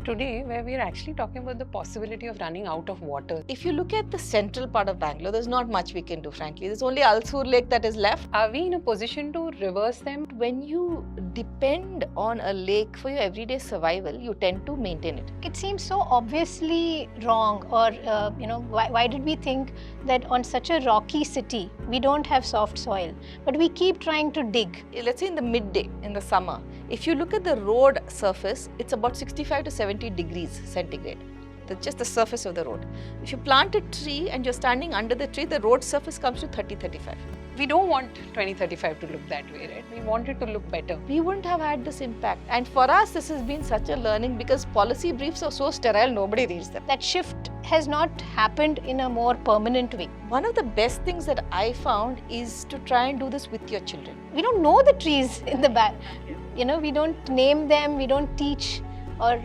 today where we are actually talking about the possibility of running out of water. If you look at the central part of Bangalore, there's not much we can do, frankly. There's only Alsur Lake that is left. Are we in a position to reverse them? When you depend on a lake for your everyday survival, you tend to maintain it. It seems so obviously wrong, or why did we think that on such a rocky city we don't have soft soil, but we keep trying to dig? Let's say in the midday, in the summer, if you look at the road surface, it's about 65 to 70 degrees centigrade. That's just the surface of the road. If you plant a tree and you're standing under the tree, the road surface comes to 30-35. We don't want 2035 to look that way, right? We want it to look better. We wouldn't have had this impact. And for us, this has been such a learning because policy briefs are so sterile, nobody reads them. That shift has not happened in a more permanent way. One of the best things that I found is to try and do this with your children. We don't know the trees in the back. We don't name them, we don't teach or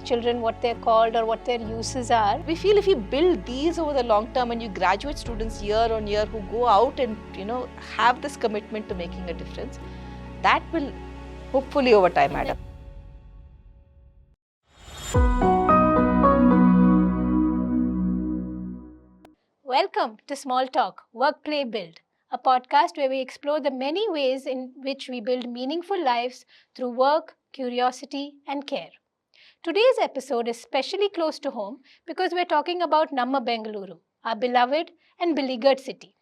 children what they're called or what their uses are. We feel if you build these over the long term and you graduate students year on year who go out and have this commitment to making a difference, that will hopefully over time add up. Welcome to Small Talk, Work, Play, Build, a podcast where we explore the many ways in which we build meaningful lives through work, curiosity, and care. Today's episode is especially close to home because we're talking about Namma Bengaluru, our beloved and beleaguered city.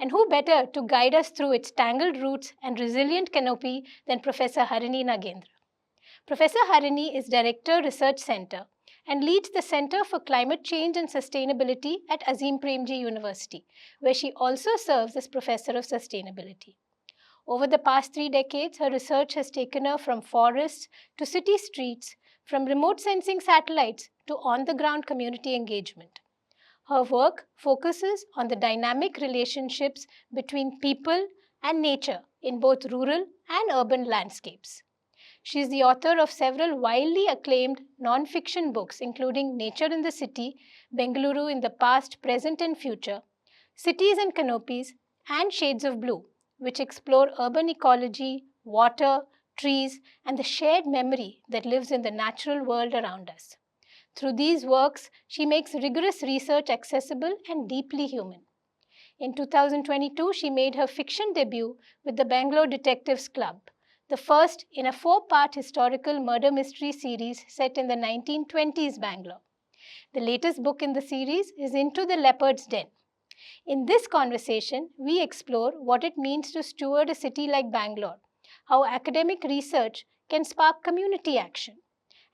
And who better to guide us through its tangled roots and resilient canopy than Professor Harini Nagendra. Professor Harini is Director, Research Center and leads the Center for Climate Change and Sustainability at Azim Premji University, where she also serves as Professor of Sustainability. Over the past 3 decades, her research has taken her from forests to city streets, from remote sensing satellites to on-the-ground community engagement. Her work focuses on the dynamic relationships between people and nature in both rural and urban landscapes. She is the author of several widely acclaimed non-fiction books, including Nature in the City, Bengaluru in the Past, Present and Future, Cities and Canopies, and Shades of Blue, which explore urban ecology, water, trees, and the shared memory that lives in the natural world around us. Through these works, she makes rigorous research accessible and deeply human. In 2022, she made her fiction debut with the Bangalore Detectives Club, the first in a 4-part historical murder mystery series set in the 1920s Bangalore. The latest book in the series is Into the Leopard's Den. In this conversation, we explore what it means to steward a city like Bangalore, how academic research can spark community action,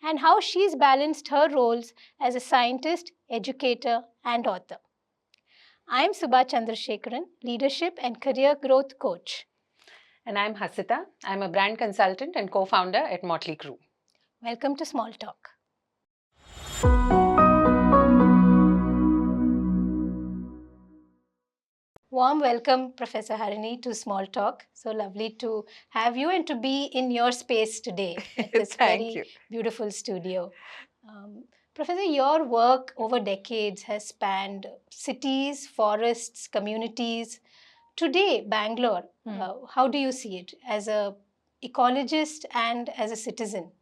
and how she's balanced her roles as a scientist, educator, and author. I'm Subha Chandrasekharan, Leadership and Career Growth Coach. And I'm Hasita. I'm a brand consultant and co-founder at Motley Crue. Welcome to Small Talk. Warm welcome, Professor Harini, to Small Talk. So lovely to have you and to be in your space today at this very beautiful studio. Professor, your work over decades has spanned cities, forests, communities. Today, Bangalore, how do you see it as an ecologist and as a citizen?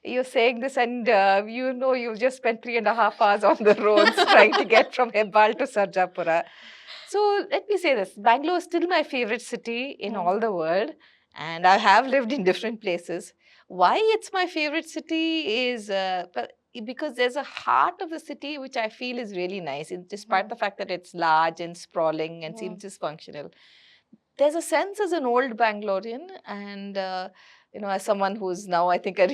You're saying this and you've just spent 3.5 hours on the roads trying to get from Hebbal to Sarjapura. So let me say this, Bangalore is still my favorite city in all the world, and I have lived in different places. Why it's my favorite city is because there's a heart of the city which I feel is really nice, despite the fact that it's large and sprawling and seems dysfunctional. There's a sense as an old Bangalorean and as someone who's now, I think, an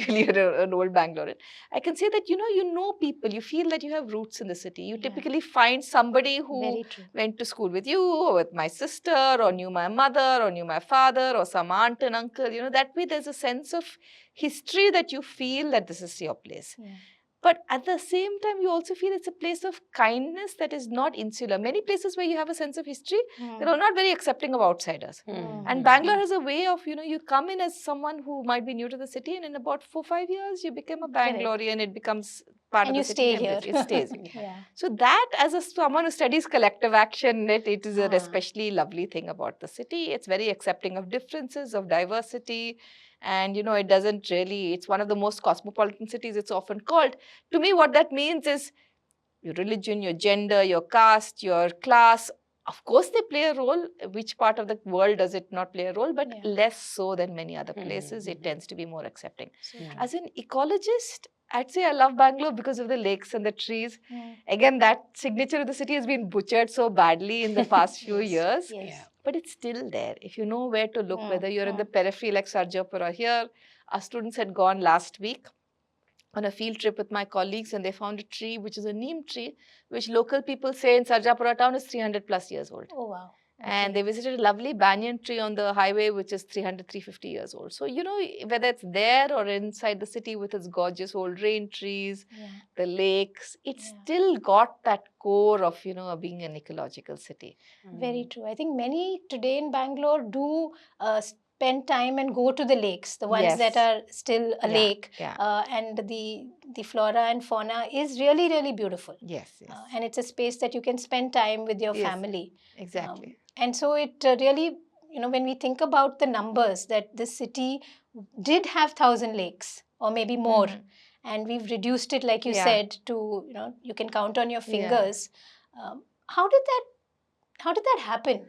old Bangalorean, I can say that, you know people, you feel that you have roots in the city. You typically find somebody who went to school with you, or with my sister, or knew my mother, or knew my father, or some aunt and uncle. That way there's a sense of history that you feel that this is your place. Yeah. But at the same time, you also feel it's a place of kindness that is not insular. Many places where you have a sense of history, they're not very accepting of outsiders. And Bangalore has a way of, you come in as someone who might be new to the city, and in about 4-5 years, you become a Bangalorean. It becomes part of the city. And you stay here. It stays. So that, as someone who studies collective action, it is an especially lovely thing about the city. It's very accepting of differences, of diversity. And, it doesn't really, it's one of the most cosmopolitan cities, it's often called. To me, what that means is your religion, your gender, your caste, your class, of course they play a role. Which part of the world does it not play a role? But less so than many other places. It tends to be more accepting. As an ecologist, I'd say I love Bangalore because of the lakes and the trees. Again, that signature of the city has been butchered so badly in the past few years. But it's still there. If you know where to look, whether you're in the periphery like Sarjapura here, our students had gone last week on a field trip with my colleagues, and they found a tree which is a neem tree, which local people say in Sarjapura town is 300 plus years old. Oh, wow. And they visited a lovely banyan tree on the highway, which is 300, 350 years old. So, whether it's there or inside the city with its gorgeous old rain trees, the lakes, it's still got that core of, being an ecological city. Very true. I think many today in Bangalore do spend time and go to the lakes, the ones that are still a lake. And the flora and fauna is really, really beautiful. Yes. And it's a space that you can spend time with your family. Exactly. And so it really, when we think about the numbers that this city did have 1,000 lakes or maybe more, and we've reduced it, like you said, to, you can count on your fingers. How did that happen?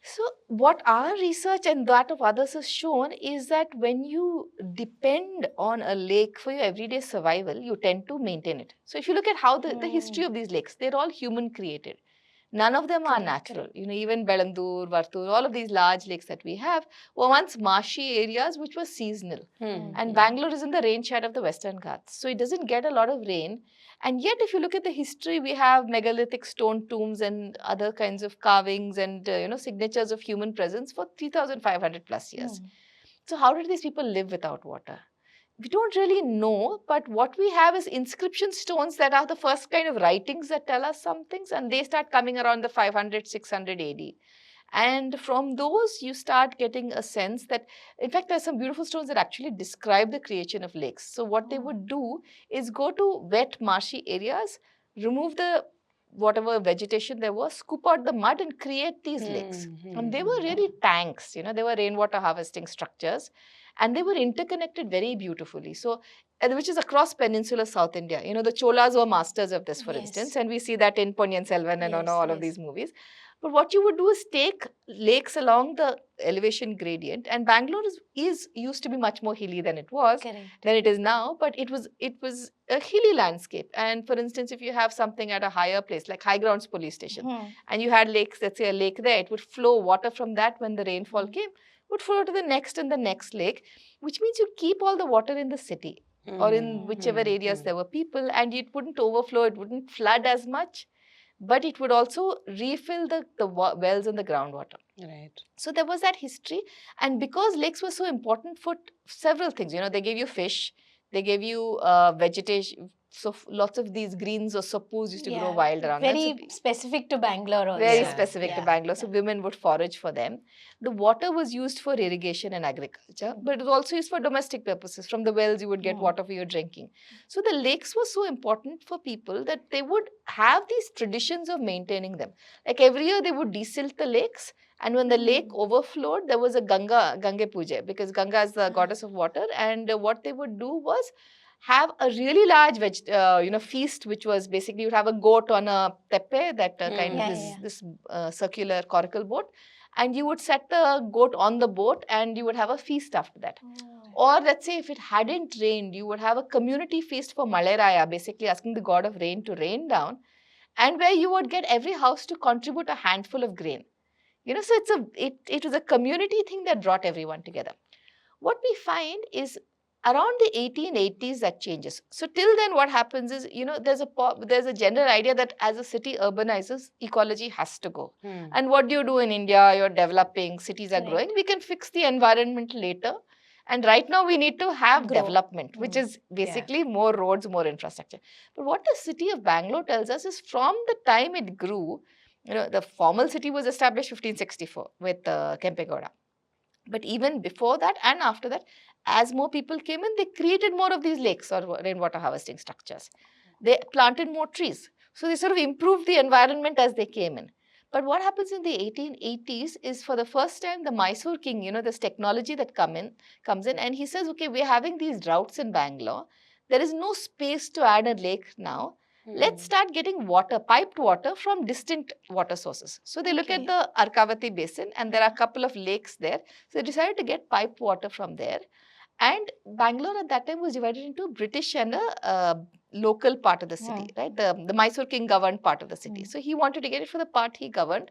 So what our research and that of others has shown is that when you depend on a lake for your everyday survival, you tend to maintain it. So if you look at how the history of these lakes, they're all human created. None of them are natural. Even Belandur, Vartur, all of these large lakes that we have were once marshy areas which were seasonal. And Bangalore is in the rain shade of the Western Ghats. So it doesn't get a lot of rain. And yet, if you look at the history, we have megalithic stone tombs and other kinds of carvings and, signatures of human presence for 3,500 plus years. So how did these people live without water? We don't really know, but what we have is inscription stones that are the first kind of writings that tell us some things, and they start coming around the 500, 600 AD. And from those, you start getting a sense that, in fact, there's some beautiful stones that actually describe the creation of lakes. So what they would do is go to wet, marshy areas, remove the whatever vegetation there was, scoop out the mud and create these lakes. And they were really tanks, they were rainwater harvesting structures. And they were interconnected very beautifully. So, which is across peninsular South India. The Cholas were masters of this, for instance. And we see that in Ponniyin Selvan and all of these movies. But what you would do is take lakes along the elevation gradient, and Bangalore is used to be much more hilly than it was, than it is now, but it was a hilly landscape. And for instance, if you have something at a higher place, like High Grounds Police Station, and you had lakes, let's say a lake there, it would flow water from that when the rainfall came, would flow to the next and the next lake, which means you keep all the water in the city or in whichever areas there were people, and it wouldn't overflow, it wouldn't flood as much. But it would also refill the wells and the groundwater. Right. So there was that history. And because lakes were so important for several things, they gave you fish, they gave you vegetation. So lots of these greens or suppos used to grow wild around. Very specific to Bangalore also. Very specific to Bangalore. So women would forage for them. The water was used for irrigation and agriculture, but it was also used for domestic purposes. From the wells, you would get water for your drinking. So the lakes were so important for people that they would have these traditions of maintaining them. Like every year, they would desilt the lakes. And when the lake overflowed, there was a Gange Puja, because Ganga is the goddess of water. And what they would do was have a really large feast, which was basically you'd have a goat on a teppe, that kind of this circular coracle boat, and you would set the goat on the boat and you would have a feast after that. Or let's say if it hadn't rained, you would have a community feast for Maleraya, basically asking the god of rain to rain down, and where you would get every house to contribute a handful of grain. So it was a community thing that brought everyone together. What we find is around the 1880s that changes. So till then what happens is, there's a general idea that as a city urbanizes, ecology has to go. And what do you do in India? You're developing, cities are growing. We can fix the environment later. And right now we need to have development, which is basically more roads, more infrastructure. But what the city of Bangalore tells us is from the time it grew, the formal city was established 1564 with Kempegowda. But even before that and after that, as more people came in, they created more of these lakes or rainwater harvesting structures. They planted more trees. So they sort of improved the environment as they came in. But what happens in the 1880s is for the first time the Mysore king, this technology that comes in and he says, okay, we're having these droughts in Bangalore. There is no space to add a lake now. Let's start getting water, piped water from distant water sources. So they look at the Arkavati basin and there are a couple of lakes there. So they decided to get piped water from there. And Bangalore at that time was divided into British and a local part of the city, right? The Mysore king governed part of the city. So he wanted to get it for the part he governed.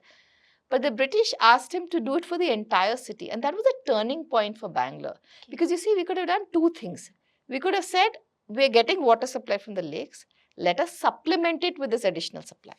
But the British asked him to do it for the entire city. And that was a turning point for Bangalore. Because you see, we could have done two things. We could have said, we're getting water supply from the lakes. Let us supplement it with this additional supply.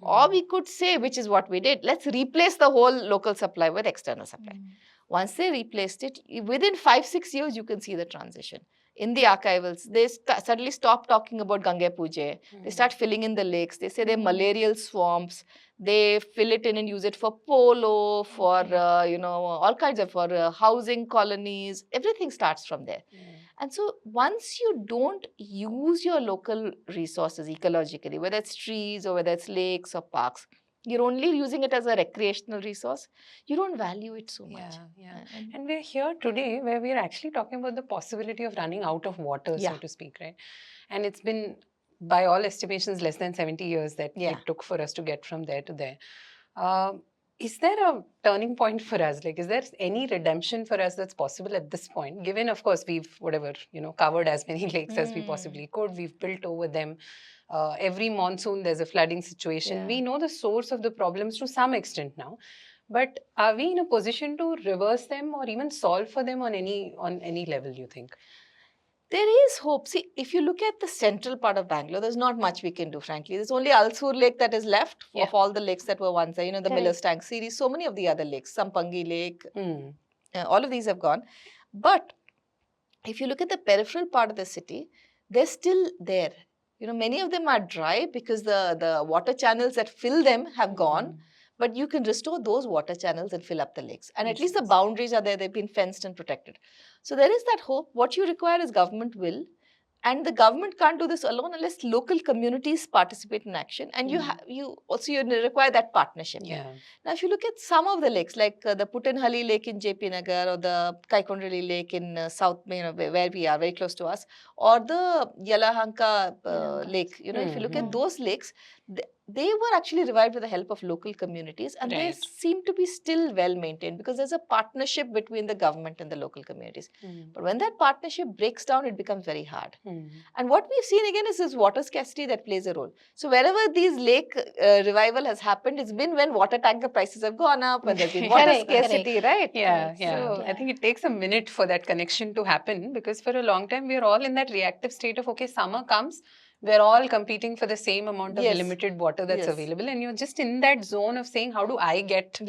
Or we could say, which is what we did, let's replace the whole local supply with external supply. Once they replaced it, within 5-6 years, you can see the transition. In the archivals, they suddenly stop talking about Gange Puja. They start filling in the lakes. They say they're malarial swamps. They fill it in and use it for polo, for, all kinds of, for housing colonies. Everything starts from there. And so once you don't use your local resources ecologically, whether it's trees or whether it's lakes or parks, you're only using it as a recreational resource, you don't value it so much. And we're here today where we're actually talking about the possibility of running out of water, so to speak, right? And it's been, by all estimations, less than 70 years that it took for us to get from there to there. Is there a turning point for us? Like, is there any redemption for us that's possible at this point? Given, of course, we've, covered as many lakes as we possibly could. We've built over them. Every monsoon, there's a flooding situation. We know the source of the problems to some extent now. But are we in a position to reverse them or even solve for them on any level, you think? There is hope. See, if you look at the central part of Bangalore, there's not much we can do, frankly. There's only Alsur Lake that is left of all the lakes that were once there. The Miller's Tank series, so many of the other lakes, Sampangi Lake, all of these have gone. But if you look at the peripheral part of the city, they're still there. Many of them are dry because the water channels that fill them have gone. But you can restore those water channels and fill up the lakes. And at least the boundaries are there. They've been fenced and protected. So there is that hope. What you require is government will. And the government can't do this alone unless local communities participate in action. And you require that partnership. Now, if you look at some of the lakes, like the Puttanhalli Lake in JP Nagar or the Kaikondrelli Lake in South, where we are, very close to us, or the Yelahanka Lake, if you look at those lakes, they were actually revived with the help of local communities, and they seem to be still well maintained because there's a partnership between the government and the local communities. But when that partnership breaks down, it becomes very hard. And what we've seen again is this water scarcity that plays a role. So wherever these lake revival has happened, it's been when water tanker prices have gone up, when there's been water scarcity, right? So I think it takes a minute for that connection to happen, because for a long time we're all in that reactive state of, okay, summer comes, we're all competing for the same amount of limited water that's available, and you're just in that zone of saying, how do I get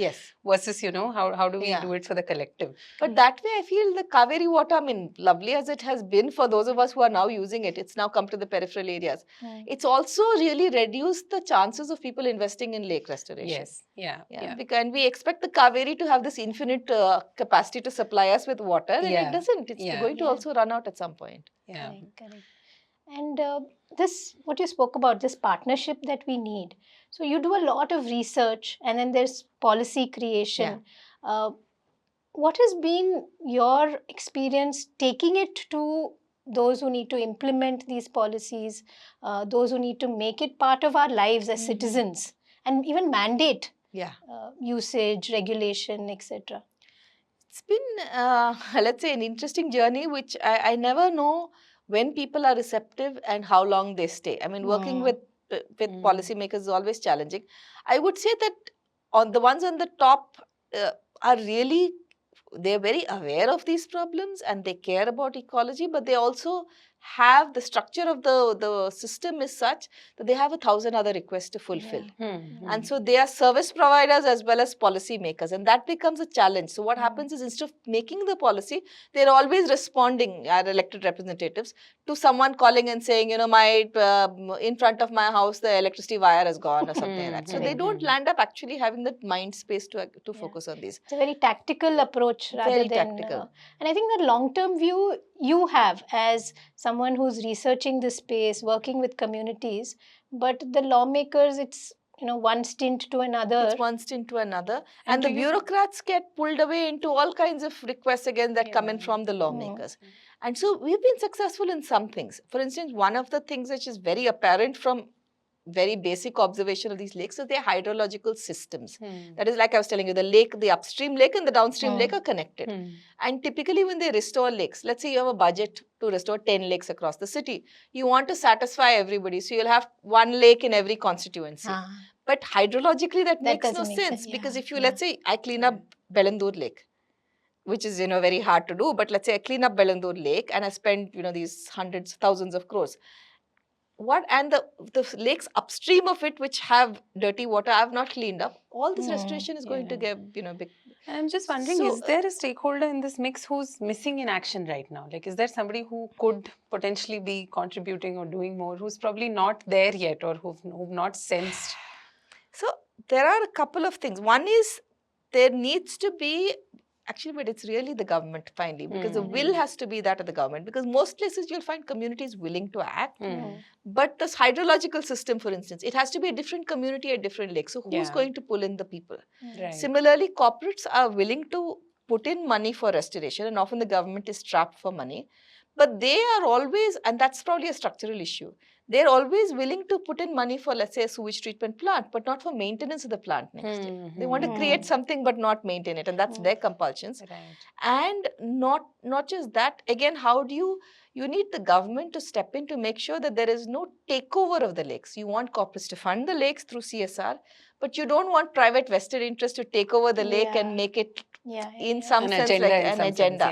versus, how do we do it for the collective? But that way, I feel the Kaveri water, lovely as it has been for those of us who are now using it, it's now come to the peripheral areas. It's also really reduced the chances of people investing in lake restoration. And we expect the Kaveri to have this infinite capacity to supply us with water, and it doesn't. It's going to also run out at some point. Correct. And this, what you spoke about, this partnership that we need. So you do a lot of research, and then there's policy creation. What has been your experience taking it to those who need to implement these policies, those who need to make it part of our lives as citizens, and even mandate usage, regulation, etc.? It's been, let's say, an interesting journey, which I never know when people are receptive and how long they stay. Working with policymakers is always challenging. I would say that on the ones on the top are really, they're very aware of these problems and they care about ecology, but they also have the structure of the system is such that they have 1,000 other requests to fulfill. And so they are service providers as well as policy makers, and that becomes a challenge. So what happens is, instead of making the policy, they're always responding, our elected representatives, to someone calling and saying, in front of my house, the electricity wire has gone or something like that. So they don't land up actually having the mind space to focus on these. It's a very tactical approach rather very than... tactical. And I think the long-term view you have as someone who's researching this space, working with communities, but the lawmakers, it's one stint to another. It's one stint to another. And And the do you- bureaucrats get pulled away into all kinds of requests again that come in Yeah. from the lawmakers. And so we've been successful in some things. For instance, one of the things which is very apparent from very basic observation of these lakes is their hydrological systems. That is, like I was telling you, the lake, the upstream lake and the downstream lake are connected. And typically when they restore lakes, let's say you have a budget to restore 10 lakes across the city, you want to satisfy everybody. So you'll have one lake in every constituency. But hydrologically that makes no doesn't make sense sense, because yeah, if you, let's say, I clean up Belandur Lake, which is, very hard to do, but let's say I clean up Belandur Lake and I spend, these hundreds, thousands of crores. And the lakes upstream of it which have dirty water I have not cleaned up, all this restoration is going to get, big. And I'm just wondering, So, is there a stakeholder in this mix who's missing in action right now? Like, is there somebody who could potentially be contributing or doing more, who's probably not there yet or who've not sensed? So there are a couple of things. One is there needs to be, actually, but it's really the government finally, because the will has to be that of the government, because most places you'll find communities willing to act. But this hydrological system, for instance, it has to be a different community at different lakes. So who's going to pull in the people? Right. Similarly, corporates are willing to put in money for restoration, and often the government is strapped for money. But they are always, and that's probably a structural issue, they're always willing to put in money for, let's say, a sewage treatment plant, but not for maintenance of the plant next year. They want to create something but not maintain it, and that's their compulsions. Right. And not just that, again, how do you need the government to step in to make sure that there is no takeover of the lakes. You want corporates to fund the lakes through CSR, but you don't want private vested interest to take over the lake and make it in some sense like an agenda,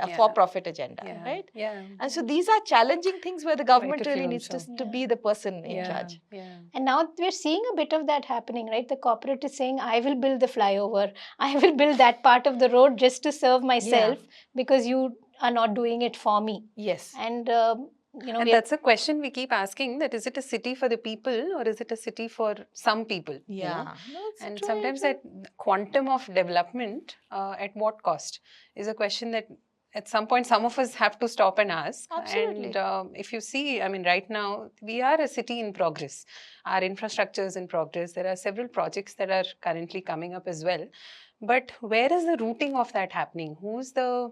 a for-profit agenda, right? Yeah. And so these are challenging things where the government really needs to be the person in charge. Yeah. And now we're seeing a bit of that happening, right? The corporate is saying, I will build the flyover. I will build that part of the road just to serve myself because you are not doing it for me. Yes. And, and that's a question we keep asking, that is it a city for the people or is it a city for some people? Yeah. And sometimes that quantum of development at what cost is a question that at some point some of us have to stop and ask. Absolutely. And if you see, I mean, right now we are a city in progress. Our infrastructure is in progress. There are several projects that are currently coming up as well. But where is the rooting of that happening? Who's the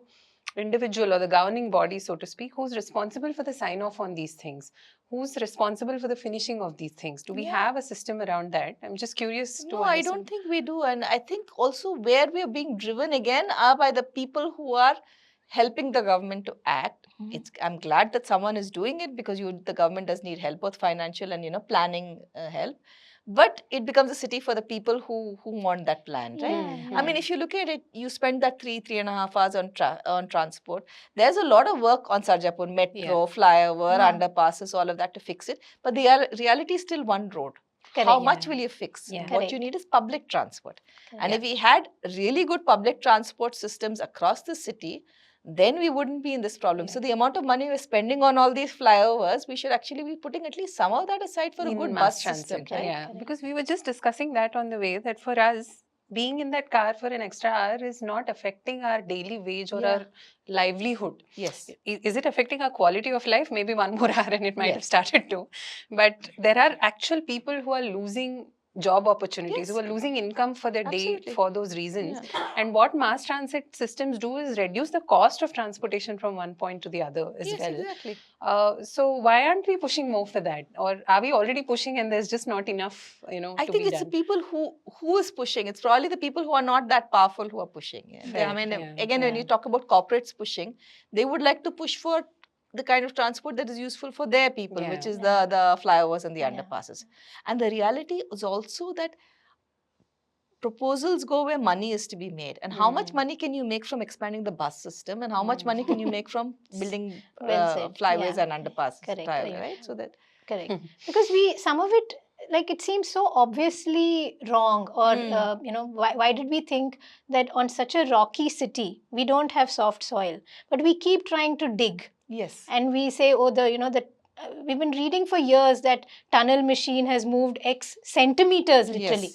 individual or the governing body, so to speak, who's responsible for the sign-off on these things? Who's responsible for the finishing of these things? Do we have a system around that? I'm just curious to understand. I don't think we do. And I think also where we are being driven again are by the people who are helping the government to act. I'm glad that someone is doing it because the government does need help, both financial and planning help. But it becomes a city for the people who want that plan, right? I mean, if you look at it, you spend that 3.5 hours on transport. There's a lot of work on Sarjapur, metro, flyover, underpasses, all of that to fix it. But the reality is still one road. How much will you fix? What you need is public transport. And if we had really good public transport systems across the city, then we wouldn't be in this problem. So the amount of money we're spending on all these flyovers, we should actually be putting at least some of that aside for a good bus system. Right? Yeah, because we were just discussing that on the way, that for us, being in that car for an extra hour is not affecting our daily wage or our livelihood. Yes. Is it affecting our quality of life? Maybe one more hour and it might have started to. But there are actual people who are losing job opportunities, who are losing income for their day for those reasons. And what mass transit systems do is reduce the cost of transportation from one point to the other as well. Exactly. So why aren't we pushing more for that? Or are we already pushing and there's just not enough, I think it's the people who is pushing. It's probably the people who are not that powerful who are pushing. I mean, again, when you talk about corporates pushing, they would like to push for the kind of transport that is useful for their people, which is the flyovers and the underpasses. And the reality is also that proposals go where money is to be made. And how much money can you make from expanding the bus system, and how much money can you make from building flyways and underpasses? Right? So that because some of it, like, it seems so obviously wrong, or why did we think that on such a rocky city we don't have soft soil, but we keep trying to dig. Yes. And we say, we've been reading for years that tunnel machine has moved X centimeters literally.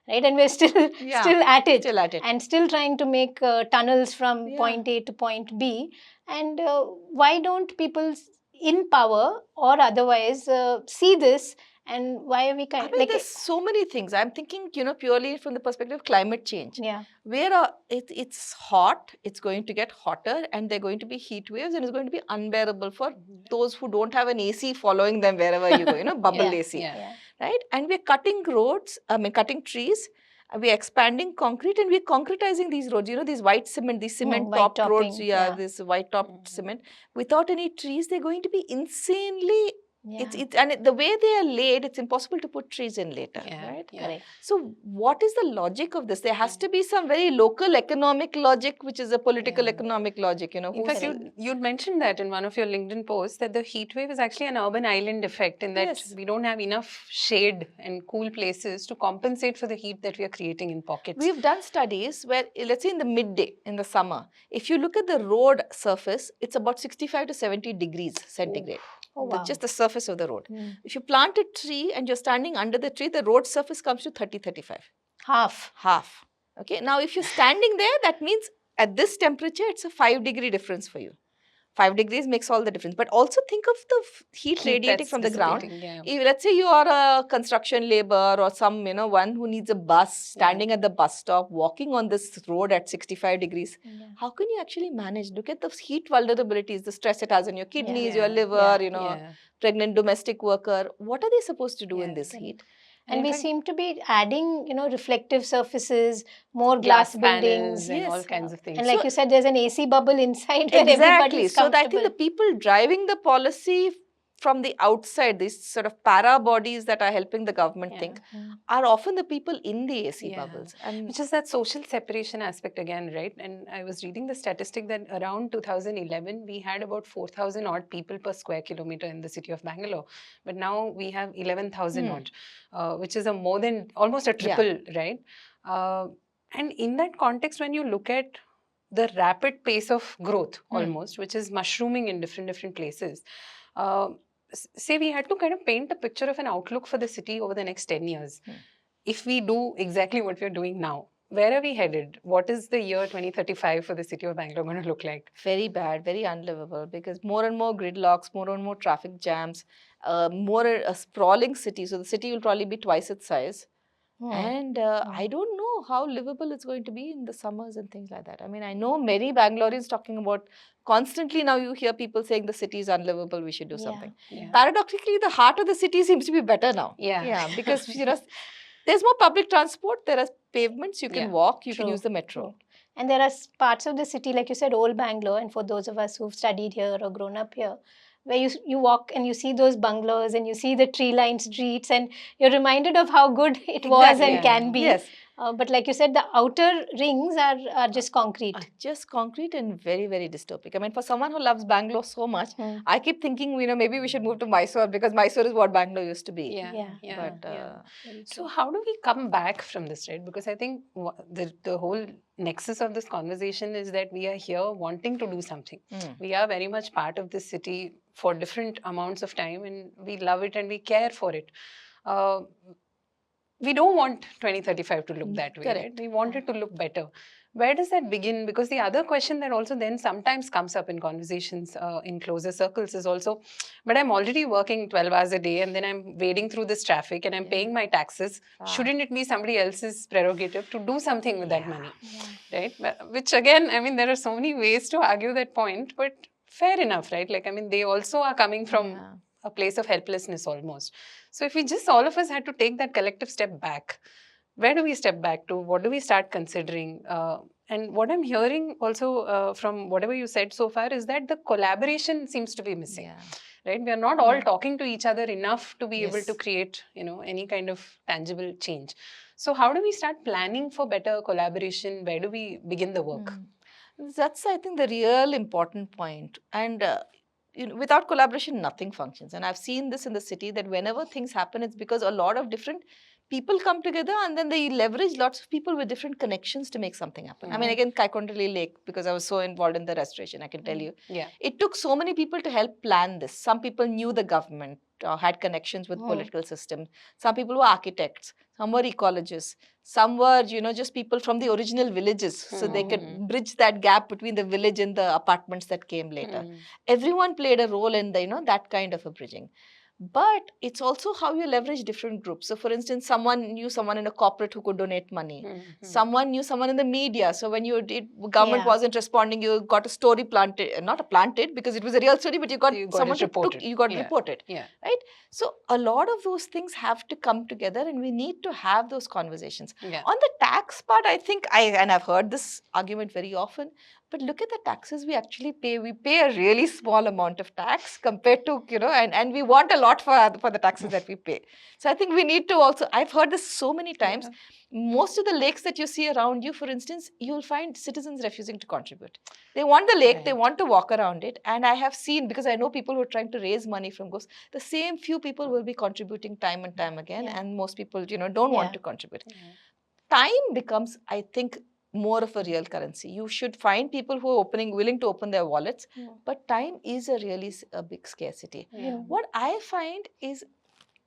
Right, and we're still at it, and still trying to make tunnels from point A to point B. And why don't people in power or otherwise see this And why are we I kind mean, there's so many things. I'm thinking, purely from the perspective of climate change. yeah, Where it's hot, it's going to get hotter, and there are going to be heat waves, and it's going to be unbearable for those who don't have an AC following them wherever you go, bubble yeah, AC, yeah. right? And we're cutting roads, cutting trees, we're expanding concrete, and we're concretizing these roads, these white cement, these cement white topped roads, topping, yeah. this white topped cement. Without any trees, they're going to be insanely. Yeah. The way they are laid, it's impossible to put trees in later, right? Yeah. Correct. So what is the logic of this? There has to be some very local economic logic, which is a political economic logic, In fact, you'd mentioned that in one of your LinkedIn posts, that the heat wave is actually an urban island effect, in that we don't have enough shade and cool places to compensate for the heat that we are creating in pockets. We've done studies where, let's say in the midday, in the summer, if you look at the road surface, it's about 65 to 70 degrees centigrade. Oh, wow. Just the surface of the road. If you plant a tree and you're standing under the tree, the road surface comes to 30-35. Half. Okay. Now, if you're standing there, that means at this temperature, it's a 5-degree difference for you. 5 degrees makes all the difference. But also think of the heat radiating from the ground. If, let's say you are a construction labor or some, one who needs a bus, standing at the bus stop, walking on this road at 65 degrees. How can you actually manage? Look at the heat vulnerabilities, the stress it has on your kidneys, your liver, pregnant domestic worker. What are they supposed to do in this heat? And we seem to be adding, reflective surfaces, more glass buildings, and all kinds of things. And like you said, there's an AC bubble inside where exactly. everybody's comfortable. So I think the people driving the policy from the outside, these sort of para bodies that are helping the government think, are often the people in the AC bubbles. And which is that social separation aspect again, right? And I was reading the statistic that around 2011, we had about 4,000 odd people per square kilometer in the city of Bangalore. But now we have 11,000 odd, which is almost a triple, right? And in that context, when you look at the rapid pace of growth almost, which is mushrooming in different places, say we had to kind of paint a picture of an outlook for the city over the next 10 years. If we do exactly what we're doing now, where are we headed? What is the year 2035 for the city of Bangalore going to look like? Very bad, very unlivable, because more and more gridlocks, more and more traffic jams, more a sprawling city. So the city will probably be twice its size. And I don't know how livable it's going to be in the summers and things like that. I mean, I know many Bangaloreans talking about constantly now you hear people saying the city is unlivable, we should do something. Paradoxically, the heart of the city seems to be better now. Because there's more public transport, there are pavements, you can walk, you can use the metro. And there are parts of the city, like you said, old Bangalore, and for those of us who've studied here or grown up here, where you walk and you see those bungalows and you see the tree-lined streets and you're reminded of how good it was and can be. Yes. But like you said, the outer rings are just concrete. Just concrete and very, very dystopic. I mean, for someone who loves Bangalore so much, I keep thinking, maybe we should move to Mysore because Mysore is what Bangalore used to be. So how do we come back from this, right? Because I think the whole nexus of this conversation is that we are here wanting to do something. We are very much part of this city for different amounts of time and we love it and we care for it. We don't want 2035 to look that way, right? We want it to look better. Where does that begin? Because the other question that also then sometimes comes up in conversations in closer circles is also, but I'm already working 12 hours a day and then I'm wading through this traffic and I'm paying my taxes. Shouldn't it be somebody else's prerogative to do something with that money, right? Which again, I mean, there are so many ways to argue that point, but fair enough, right? Like, I mean, they also are coming from a place of helplessness almost. So if we just, all of us had to take that collective step back, where do we step back to? What do we start considering? And what I'm hearing also from whatever you said so far is that the collaboration seems to be missing, right? We are not all talking to each other enough to be able to create, any kind of tangible change. So how do we start planning for better collaboration? Where do we begin the work? That's, I think, the real important point. And without collaboration, nothing functions. And I've seen this in the city that whenever things happen, it's because a lot of different people come together and then they leverage lots of people with different connections to make something happen. I mean, again, Kaikondali Lake, because I was so involved in the restoration, I can tell you. It took so many people to help plan this. Some people knew the government, had connections with political systems. Some people were architects. Some were ecologists. Some were, just people from the original villages. So they could bridge that gap between the village and the apartments that came later. Everyone played a role in the, that kind of a bridging. But it's also how you leverage different groups. So for instance, someone knew someone in a corporate who could donate money. Someone knew someone in the media. So when government wasn't responding, you got a story planted, not a planted because it was a real story, but you got someone to report it. Right? So a lot of those things have to come together, and we need to have those conversations. On the tax part, I think I've heard this argument very often, but look at the taxes we actually pay. We pay a really small amount of tax compared to, and we want a lot for the taxes that we pay. So I think we need to also, I've heard this so many times. Most of the lakes that you see around you, for instance, you'll find citizens refusing to contribute. They want the lake, they want to walk around it. And I have seen, because I know people who are trying to raise money from ghosts, the same few people will be contributing time and time again. And most people, don't want to contribute. Time becomes, I think, more of a real currency. You should find people who are willing to open their wallets, but time is a big scarcity. What I find is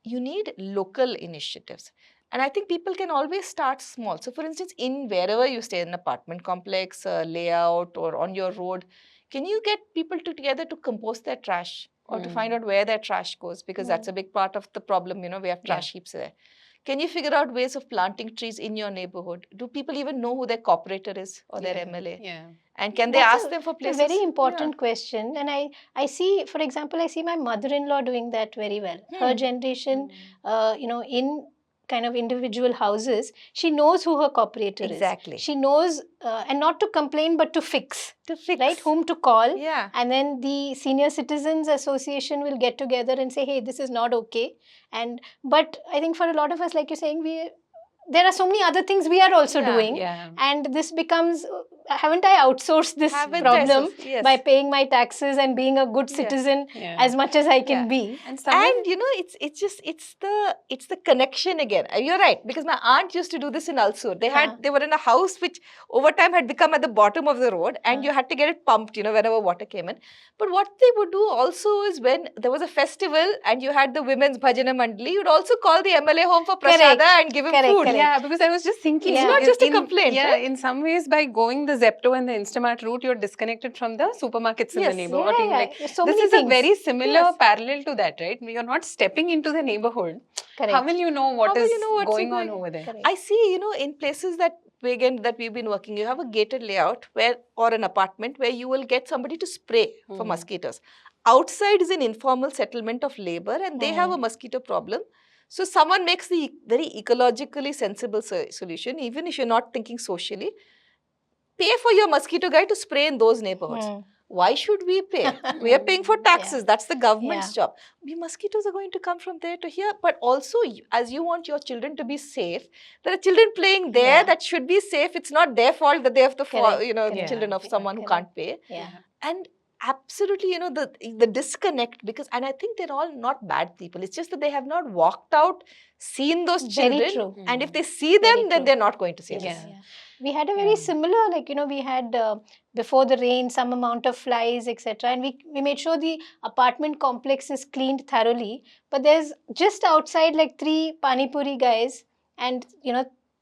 you need local initiatives. And I think people can always start small. So for instance, in wherever you stay, in an apartment complex, layout, or on your road, can you get people together to compost their trash or to find out where their trash goes? Because that's a big part of the problem, we have trash heaps there. Can you figure out ways of planting trees in your neighborhood? Do people even know who their corporator is or their MLA? And can they ask them for places? It's a very important question. And I see, for example, I see my mother-in-law doing that very well. Her generation, in kind of individual houses, she knows who her corporator is. Exactly. She knows, and not to complain, but to fix. Right? Whom to call. And then the Senior Citizens Association will get together and say, hey, this is not okay. But I think for a lot of us, like you're saying, there are so many other things we are also doing. And this becomes, haven't I outsourced this problem by paying my taxes and being a good citizen as much as I can be? And it's the connection again. You're right, because my aunt used to do this in Alsur. They were in a house which over time had become at the bottom of the road, and you had to get it pumped, whenever water came in. But what they would do also is, when there was a festival and you had the women's bhajana mandali, you'd also call the MLA home for prasada and give him food. Yeah, because I was just thinking, it's not just a complaint. Right? In some ways, by going the Zepto and the Instamart route, you're disconnected from the supermarkets in the neighborhood. So this is things. A very similar parallel to that, right? You're not stepping into the neighborhood. How will you know what is going on over there? I see, in places that we've been working, you have a gated layout or an apartment where you will get somebody to spray for mosquitoes. Outside is an informal settlement of labor, and they have a mosquito problem. So someone makes the very ecologically sensible solution, even if you're not thinking socially. Pay for your mosquito guy to spray in those neighborhoods. Why should we pay? We are paying for taxes. That's the government's job. Mosquitoes are going to come from there to here. But also, as you want your children to be safe, there are children playing there that should be safe. It's not their fault that they have the children of someone who can't pay. And absolutely, the disconnect, and I think they're all not bad people. It's just that they have not walked out, seen those children. Very true. And if they see them, then they're not going to see us. We had a very similar, we had before the rain some amount of flies, etc. And we made sure the apartment complex is cleaned thoroughly. But there's just outside 3 pani puri guys and,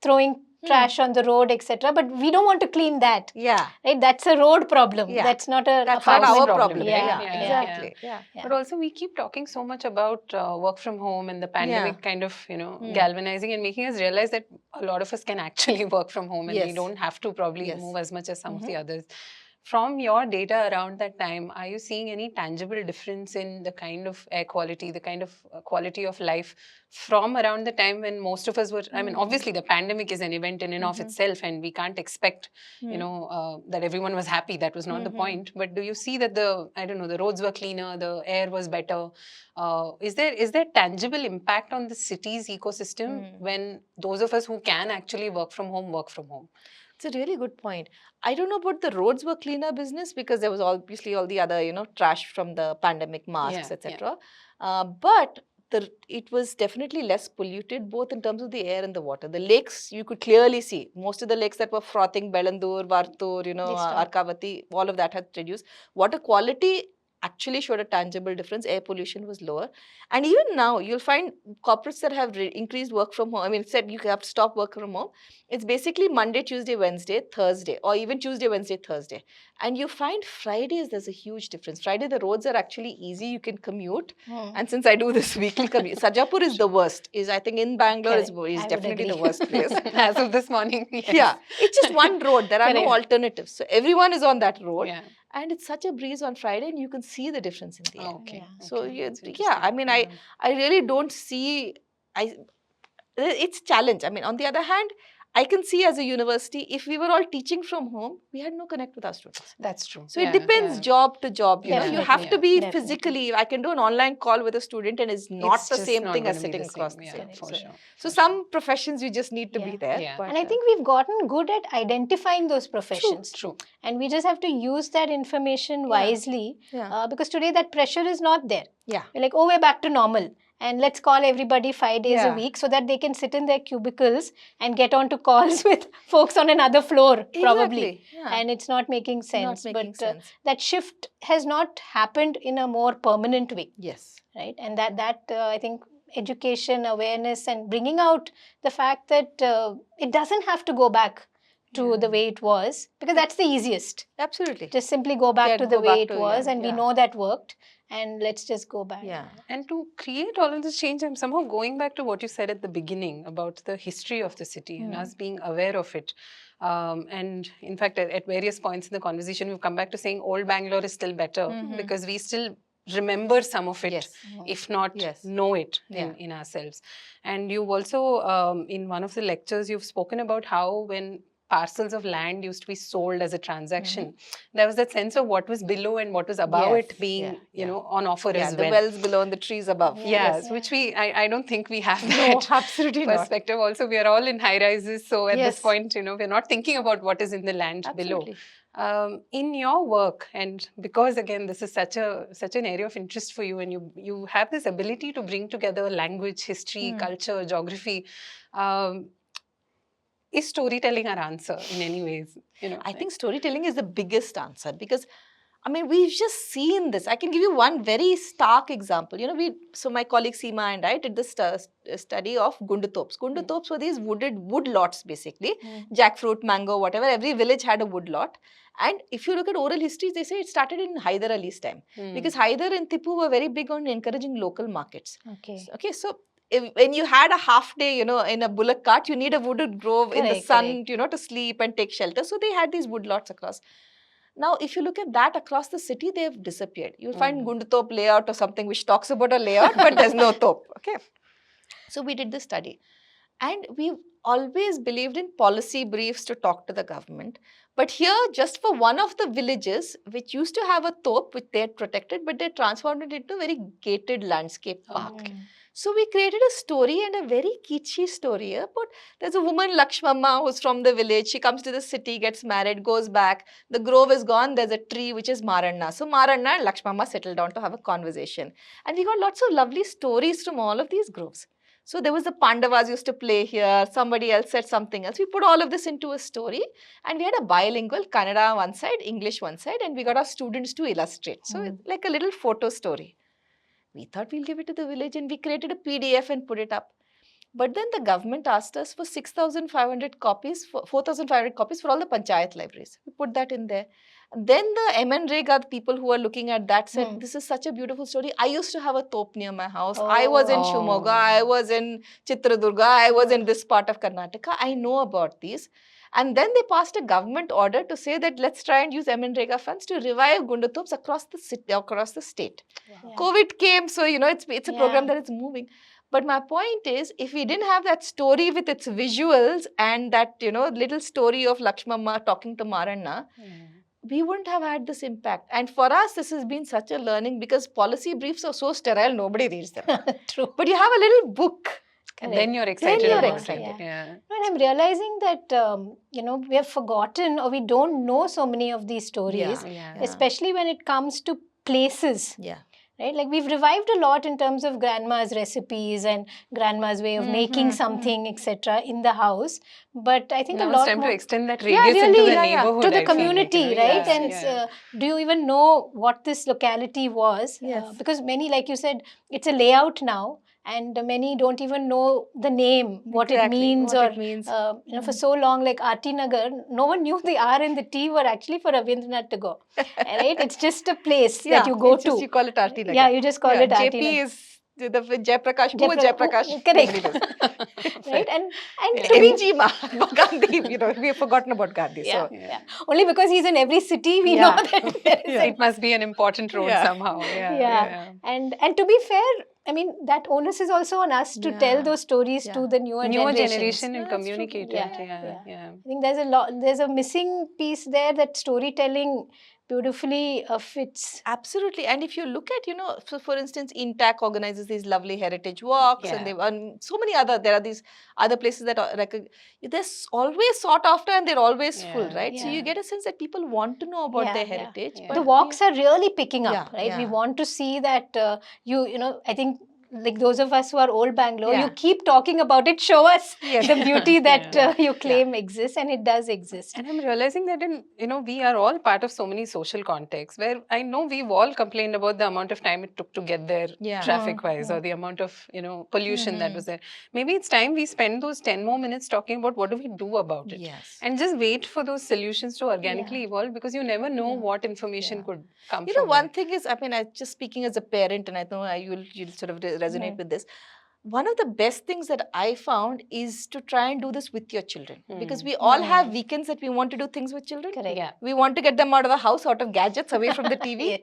throwing trash on the road, etc. But we don't want to clean that. Right? That's a road problem. That's not our problem. Exactly. But also, we keep talking so much about work from home and the pandemic kind of, galvanizing and making us realize that a lot of us can actually work from home, and we don't have to probably move as much as some of the others. From your data around that time, are you seeing any tangible difference in the kind of air quality, the kind of quality of life from around the time when most of us were, obviously the pandemic is an event in and of itself, and we can't expect, that everyone was happy. That was not the point. But do you see that the roads were cleaner, the air was better? Is there tangible impact on the city's ecosystem when those of us who can actually work from home? It's a really good point. I don't know about the roads were cleaner business, because there was obviously all the other, trash from the pandemic, masks, etc. But it was definitely less polluted, both in terms of the air and the water. The lakes, you could clearly see. Most of the lakes that were frothing, Belandur, Vartur, Arkavati, all of that had reduced. Water quality actually showed a tangible difference. Air pollution was lower. And even now, you'll find corporates that have increased work from home. I mean, said you have to stop work from home. It's basically Monday, Tuesday, Wednesday, Thursday, or even Tuesday, Wednesday, Thursday. And you find Fridays, there's a huge difference. Friday, the roads are actually easy. You can commute. And since I do this weekly commute, Sarjapur is the worst. I think in Bangalore is definitely the worst place. As of this morning. Yes. Yeah, it's just one road. There are no alternatives. So everyone is on that road. Yeah. And it's such a breeze on Friday, and you can see the difference in the air. Okay. So Okay. I mean, I really don't see. It's a challenge. I mean, on the other hand, I can see as a university, if we were all teaching from home, we had no connect with our students. That's true. So it depends job to job. You know, you have to be Definitely. physically. I can do an online call with a student, and it's not the same thing as sitting across the same. For sure. So some professions you just need to be there. Yeah. But, And I think we've gotten good at identifying those professions. True. And we just have to use that information wisely Yeah. because today that pressure is not there. Yeah. We're like, oh, we're back to normal. And let's call everybody 5 days a Yeah. week so that they can sit in their cubicles and get on to calls with folks on another floor, probably. Exactly. Yeah. And it's not making sense. Not making but sense. that shift has not happened in a more permanent way, Yes. right? And that I think education, awareness, and bringing out the fact that it doesn't have to go back to the way it was, because that's the easiest. Absolutely. Just simply go back to the go way back it to, was, yeah, and we yeah. know that worked, and let's just go back. Yeah. And to create all of this change, I'm somehow going back to what you said at the beginning about the history of the city and us being aware of it. And in fact, at various points in the conversation, we've come back to saying old Bangalore is still better because we still remember some of it, if not know it in ourselves. And you've also, in one of the lectures, you've spoken about how when parcels of land used to be sold as a transaction, there was that sense of what was below and what was above it being, you know, on offer as well. The wells below and the trees above. Yes, which I don't think we have No, that absolutely perspective. Also, we are all in high rises, so at this point, you know, we're not thinking about what is in the land below. In your work, and because again this is such an area of interest for you, and you have this ability to bring together language, history, culture, geography. Is storytelling our answer in any ways? You know, I think storytelling is the biggest answer because, I mean, we've just seen this. I can give you one very stark example. You know, so my colleague Seema and I did this study of Gundutops. Gundutops were these wood lots basically, jackfruit, mango, whatever. Every village had a wood lot. And if you look at oral histories, they say it started in Hyder Ali's time because Hyder and Tipu were very big on encouraging local markets. Okay. So when you had a half day, you know, in a bullock cart, you need a wooded grove in the sun, you know, to sleep and take shelter. So they had these wood lots across. Now, if you look at that across the city, they've disappeared. You'll find Gundutop layout or something which talks about a layout, but there's no top. Okay. So we did this study. And we've always believed in policy briefs to talk to the government. But here, just for one of the villages, which used to have a top, which they had protected, but they transformed it into a very gated landscape park. So we created a story, and a very kitschy story about there's a woman, Lakshmamma, who's from the village. She comes to the city, gets married, goes back. The grove is gone. There's a tree, which is Maranna. So Maranna and Lakshmamma settle down to have a conversation. And we got lots of lovely stories from all of these groves. So there was the Pandavas used to play here. Somebody else said something else. We put all of this into a story, and we had a bilingual, Kannada one side, English one side, and we got our students to illustrate. So it's like a little photo story. We thought we'll give it to the village, and we created a PDF and put it up. But then the government asked us for 6,500 copies, 4,500 copies for all the panchayat libraries. We put that in there. Then the MNREGA, the people who are looking at that said, this is such a beautiful story. I used to have a top near my house. I was in Shimoga. I was in Chitradurga. I was in this part of Karnataka. I know about these. And then they passed a government order to say that let's try and use MNREGA funds to revive Gundutops across the city, across the state. Wow. COVID came, so you know it's a program that is moving. But my point is, if we didn't have that story with its visuals and that, you know, little story of Lakshmamma talking to Maranna, we wouldn't have had this impact. And for us, this has been such a learning because policy briefs are so sterile, nobody reads them. True. But you have a little book. And then you're excited. Yeah. And I'm realizing that, you know, we have forgotten or we don't know so many of these stories, especially when it comes to places. Yeah. right? Like we've revived a lot in terms of grandma's recipes and grandma's way of making something, etc., in the house. But I think now a it's lot time more. to extend that Yeah, radius really, into the neighborhood. to the I feel like, community, you know, right? yeah, And yeah. do you even know what this locality was? Yes. Because many, like you said, it's a layout now. And many don't even know the name, what it means, what or it means. you know, for so long, like Aarti Nagar, no one knew the R and the T were actually for Rabindranath Tagore, right? It's just a place that you go it's just to. you call it Aarti Nagar. Yeah, you just call it Aarti JP Nagar. is the Jayaprakash. Who is Jayaprakash? Correct. Nobody knows. Right? And It's to be MG Ma, Gandhi. You know, we have forgotten about Gandhi. yeah, So yeah. Only because he's in every city, we Yeah. know that there is It must be an important road Yeah. somehow. Yeah, yeah. yeah. And to be fair, I mean, that onus is also on us to tell those stories to the newer generation and Yeah, that's true. communicate it. Yeah. Yeah. I think there's a missing piece there that storytelling beautifully fits. Absolutely. And if you look at, you know, so for instance, Intac organizes these lovely heritage walks, and so many other, there are these other places that are they're always sought after and they're always full, right? So you get a sense that people want to know about their heritage. But the walks are really picking up, right? Yeah. We want to see that you know, I think, like those of us who are old Bangalore, you keep talking about it, show us the beauty that you claim exists, and it does exist. And I'm realizing that we are all part of so many social contexts where I know we've all complained about the amount of time it took to get there traffic-wise, or the amount of, pollution that was there. Maybe it's time we spend those 10 more minutes talking about what do we do about it. Yes. And just wait for those solutions to organically evolve, because you never know what information could come from You know, one there. thing is, I mean, I just speaking as a parent, and I know you'll sort of resonate with this. One of the best things that I found is to try and do this with your children, because we all have weekends that we want to do things with children. Correct. Yeah. We want to get them out of the house, out of gadgets, away from the TV.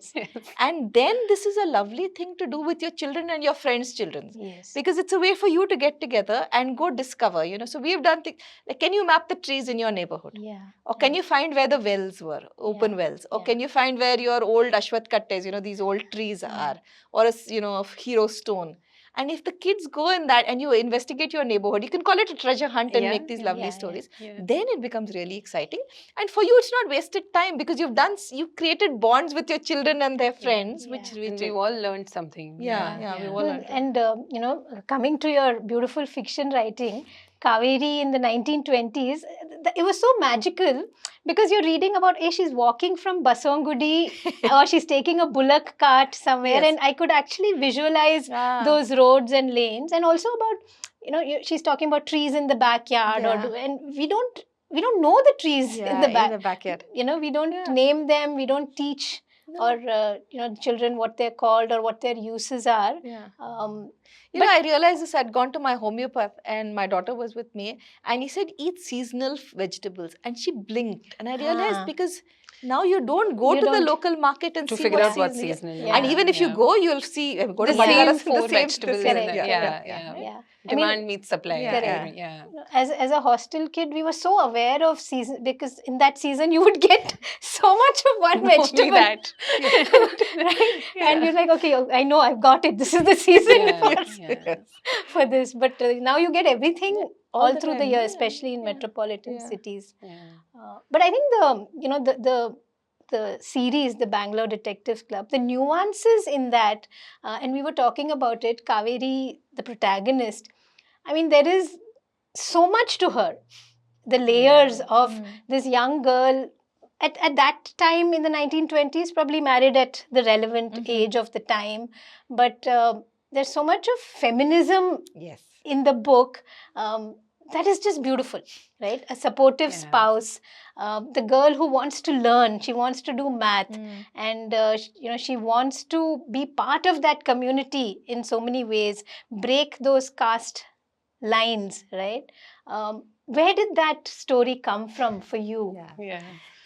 And then this is a lovely thing to do with your children and your friends' children. Yes. Because it's a way for you to get together and go discover, So we've done things like, can you map the trees in your neighborhood? Yeah. Or can you find where the wells were, open wells? Or can you find where your old Ashwath Kattes, these old trees are? Or a hero stone. And if the kids go in that and you investigate your neighborhood, you can call it a treasure hunt and make these lovely stories. Then it becomes really exciting. And for you, it's not wasted time, because you've created bonds with your children and their friends, which we've all learned something. we've all learned. And coming to your beautiful fiction writing, Kaveri in the 1920s, it was so magical, because you're reading about, she's walking from Basongudi or she's taking a bullock cart somewhere, and I could actually visualize those roads and lanes, and also about, she's talking about trees in the backyard, and we don't know the trees in the backyard. We don't name them, we don't teach or children what they're called or what their uses are. I realized this. I'd gone to my homeopath and my daughter was with me, and he said, eat seasonal vegetables, and she blinked, and I realized because now you don't go to the local market and to see figure out what's seasonal. And even if you go, you'll see go to the same four vegetables. Demand meets supply. As a hostel kid, we were so aware of season, because in that season you would get so much of one vegetable. That. Right? And you're like, okay, I know, I've got it. This is the season for this. But now you get everything all through the year, especially in metropolitan cities. But I think the series, the Bangalore Detectives Club, the nuances in that, and we were talking about it, Kaveri, the protagonist, I mean, there is so much to her. The layers of this young girl at that time in the 1920s, probably married at the relevant age of the time. But there's so much of feminism in the book. That is just beautiful, right? A supportive spouse, the girl who wants to learn, she wants to do math, and she wants to be part of that community in so many ways, break those caste lines, right? Where did that story come from for you?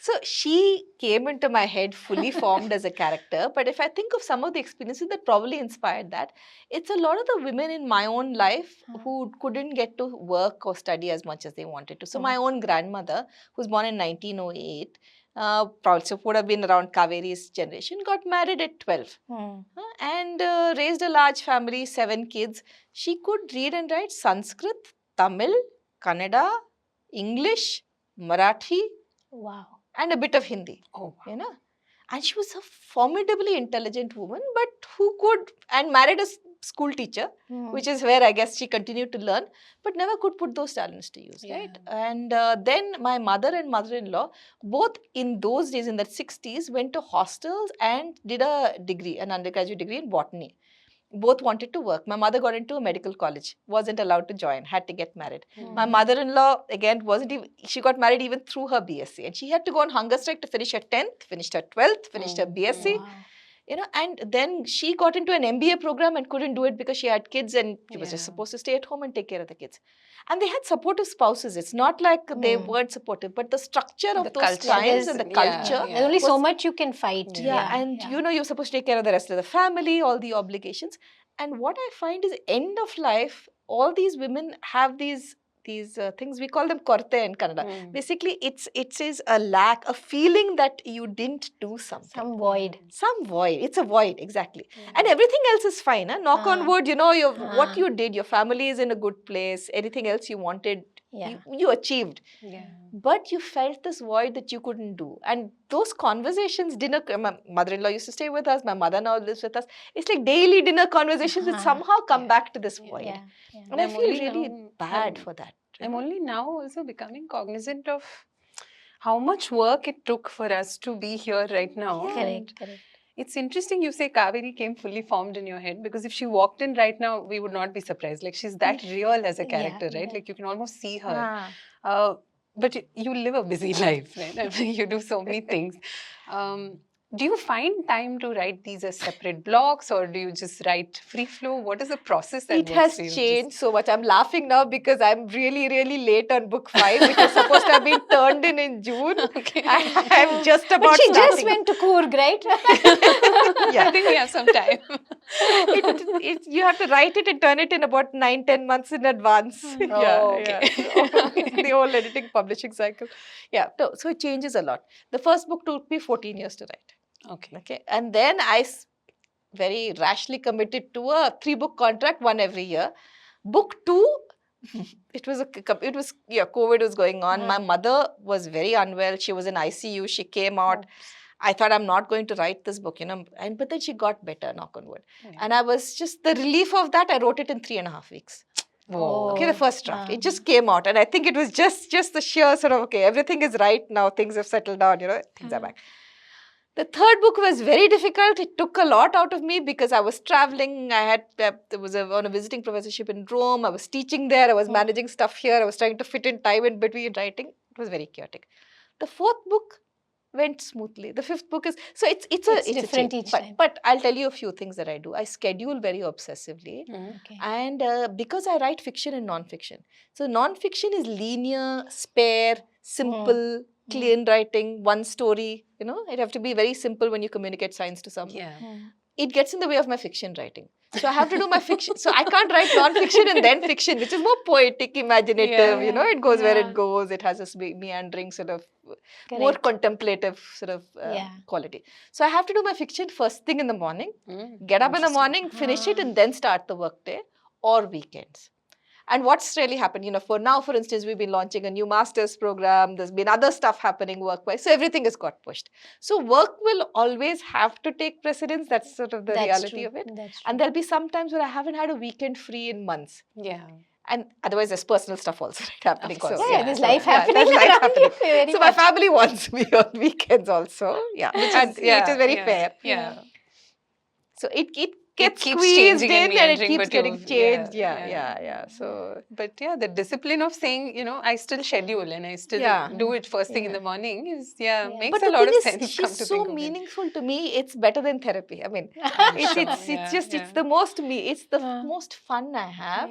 So she came into my head fully formed as a character. But if I think of some of the experiences that probably inspired that, it's a lot of the women in my own life who couldn't get to work or study as much as they wanted to. So my own grandmother, who's born in 1908, probably would have been around Kaveri's generation, got married at 12 and raised a large family, 7 kids. She could read and write Sanskrit, Tamil, Kannada, English, Marathi. Wow. And a bit of Hindi, And she was a formidably intelligent woman, but who could, and married a school teacher, which is where I guess she continued to learn, but never could put those talents to use, right? And then my mother and mother-in-law, both in those days, in the 60s, went to hostels and did a degree, an undergraduate degree in botany. Both wanted to work. My mother got into a medical college, wasn't allowed to join, had to get married. My mother-in-law, again, wasn't even, she got married even through her BSc, and she had to go on hunger strike to finish her 10th, finished her 12th, finished her BSc. Wow. You know, and then she got into an MBA program and couldn't do it because she had kids and she was just supposed to stay at home and take care of the kids. And they had supportive spouses. It's not like they weren't supportive, but the structure of those times and the culture. There's only so much you can fight. And you know, you're supposed to take care of the rest of the family, all the obligations. And what I find is end of life, all these women have these things, we call them korte in Kannada. Basically, it is a lack, a feeling that you didn't do something. Some void. Some void. It's a void, exactly. And everything else is fine. Huh? Knock on wood, you know, what you did, your family is in a good place. Anything else you wanted, you achieved. But you felt this void that you couldn't do. And those conversations, my mother-in-law used to stay with us, my mother now lives with us. It's like daily dinner conversations that somehow come back to this void. And I feel really bad for that. I'm only now also becoming cognizant of how much work it took for us to be here right now. Correct. It's interesting you say Kaveri came fully formed in your head, because if she walked in right now, we would not be surprised. Like, she's that real as a character, right? Like, you can almost see her. But you live a busy life, right? I mean, you do so many things. Do you find time to write these as separate blocks, or do you just write free flow? What is the process that it works has for you? changed so much. I'm laughing now because I'm really, really late on book 5, which is supposed to have been turned in June. I'm just about But she starting. just went to Coorg, right? I think we have some time. You have to write it and turn it in about 9-10 months in advance. The whole editing publishing cycle. So it changes a lot. The first book took me 14 years to write. Okay. And then I very rashly committed to a 3-book contract, one every year. Book 2, COVID was going on. My mother was very unwell. She was in ICU. She came out. I thought, I'm not going to write this book, you know. But then she got better, knock on wood. And I was just, the relief of that, I wrote it in 3.5 weeks. Okay, the first draft. It just came out. And I think it was just the sheer sort of, okay, everything is right now. Things have settled down, you know, things are back. The third book was very difficult. It took a lot out of me because I was traveling. I was on a visiting professorship in Rome. I was teaching there. I was managing stuff here. I was trying to fit in time in between writing. It was very chaotic. The 4th book went smoothly. The 5th book is, so it's different each time. But I'll tell you a few things that I do. I schedule very obsessively. And because I write fiction and non-fiction. So non-fiction is linear, spare, simple, clean writing, one story, you know, it have to be very simple when you communicate science to someone. It gets in the way of my fiction writing. So I have to do my fiction. So I can't write non-fiction and then fiction, which is more poetic, imaginative, you know, it goes where it goes. It has this meandering sort of more contemplative sort of quality. So I have to do my fiction first thing in the morning, get up in the morning, finish it, and then start the workday or weekends. And what's really happened, you know, for instance, we've been launching a new master's program. There's been other stuff happening work-wise. So everything has got pushed. So work will always have to take precedence. That's sort of the reality of it. And there'll be some times where I haven't had a weekend free in months. And otherwise, there's personal stuff also happening. Of course. So, There's life happening. There's life happening. Very so my family wants me on weekends also. Which is very fair. So it gets squeezed in and it keeps getting changed. So, but the discipline of saying, you know, I still schedule and I still do it first thing in the morning is makes a lot of sense. She's so meaningful to me. It's better than therapy. I mean, it's the most fun I have.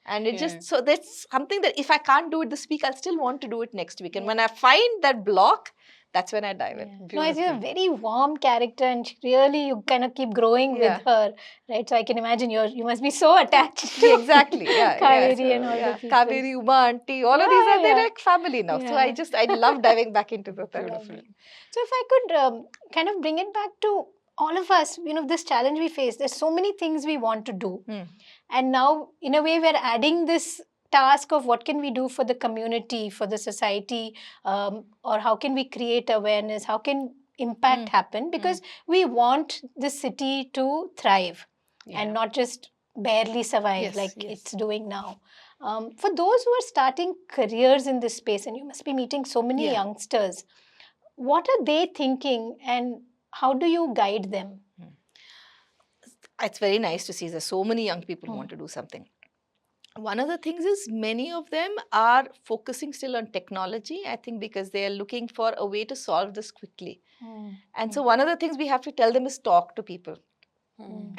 And it just, so that's something that if I can't do it this week, I'll still want to do it next week. And when I find that block, that's when I dive in. No, it's a very warm character, and really you kind of keep growing with her, right? So I can imagine you must be so attached to exactly. Kaveri and all the people. Kaveri, Uma, auntie, all of these are they're like family now. So I love diving back into the third. So if I could kind of bring it back to all of us, you know, this challenge we face, there's so many things we want to do. And now, in a way, we're adding this task of what can we do for the community, for the society, or how can we create awareness, how can impact happen, because we want the city to thrive and not just barely survive it's doing now. For those who are starting careers in this space, and you must be meeting so many youngsters, what are they thinking and how do you guide them? It's very nice to see that so many young people want to do something. One of the things is many of them are focusing still on technology, I think, because they are looking for a way to solve this quickly. And so one of the things we have to tell them is talk to people.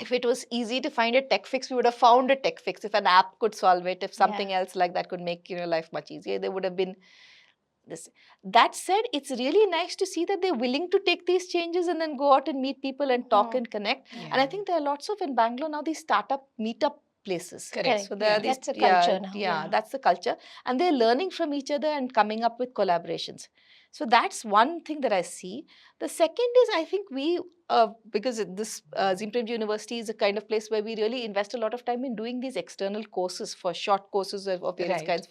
If it was easy to find a tech fix, we would have found a tech fix. If an app could solve it, if something else like that could make your life much easier, there would have been this. That said, it's really nice to see that they're willing to take these changes and then go out and meet people and talk and connect. And I think there are lots of, in Bangalore now, these startup meetup places. Correct. So there are these, that's a culture now. That's the culture. And they're learning from each other and coming up with collaborations. So that's one thing that I see. The second is, I think we, because this Zimpremji University is a kind of place where we really invest a lot of time in doing these external courses, for short courses of various kinds.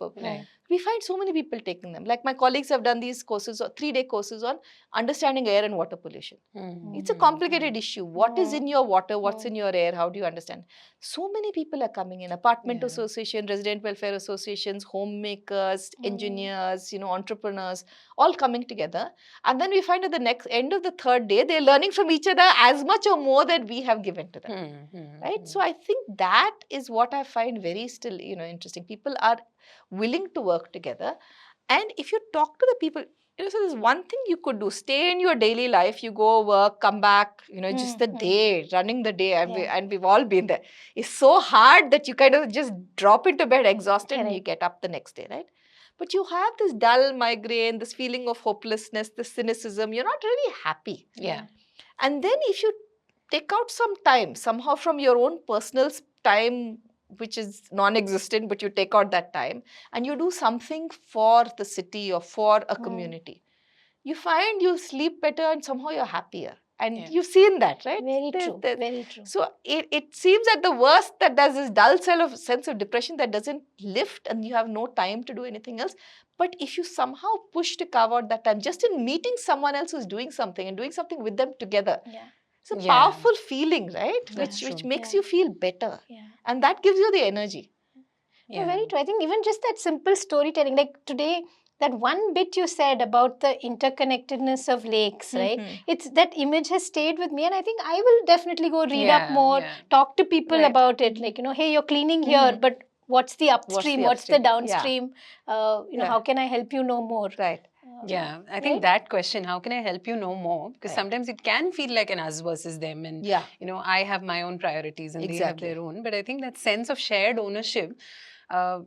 We find so many people taking them. Like my colleagues have done these courses, 3-day courses on understanding air and water pollution. It's a complicated issue. What is in your water? What's in your air? How do you understand? So many people are coming in. Apartment association, resident welfare associations, homemakers, engineers, entrepreneurs, all coming together. And then we find at the end of the 3rd day, they're learning from each other as much or more that we have given to them. Right? So I think that is what I find very still, interesting. People are willing to work together. And if you talk to the people, so there's one thing you could do: stay in your daily life, you go work, come back, just the day, running the day, and we've all been there. It's so hard that you kind of just drop into bed exhausted and you get up the next day, right? But you have this dull migraine, this feeling of hopelessness, this cynicism, you're not really happy. And then if you take out some time, somehow from your own personal time, which is non-existent, but you take out that time and you do something for the city or for a community, you find you sleep better and somehow you're happier. And you've seen that, right? Very true. Very true. So it seems at the worst that there's this dull sense of depression that doesn't lift and you have no time to do anything else. But if you somehow push to carve out that time, just in meeting someone else who's doing something and doing something with them together, it's a powerful feeling, right? Which makes you feel better. And that gives you the energy. Very true. I think even just that simple storytelling, like today, that one bit you said about the interconnectedness of lakes, right? It's that image has stayed with me, and I think I will definitely go read up more, talk to people about it. Like, hey, you're cleaning here, but what's the upstream? What's the downstream? How can I help you know more? Right. I think that question, how can I help you know more? Because sometimes it can feel like an us versus them, and I have my own priorities and they have their own. But I think that sense of shared ownership,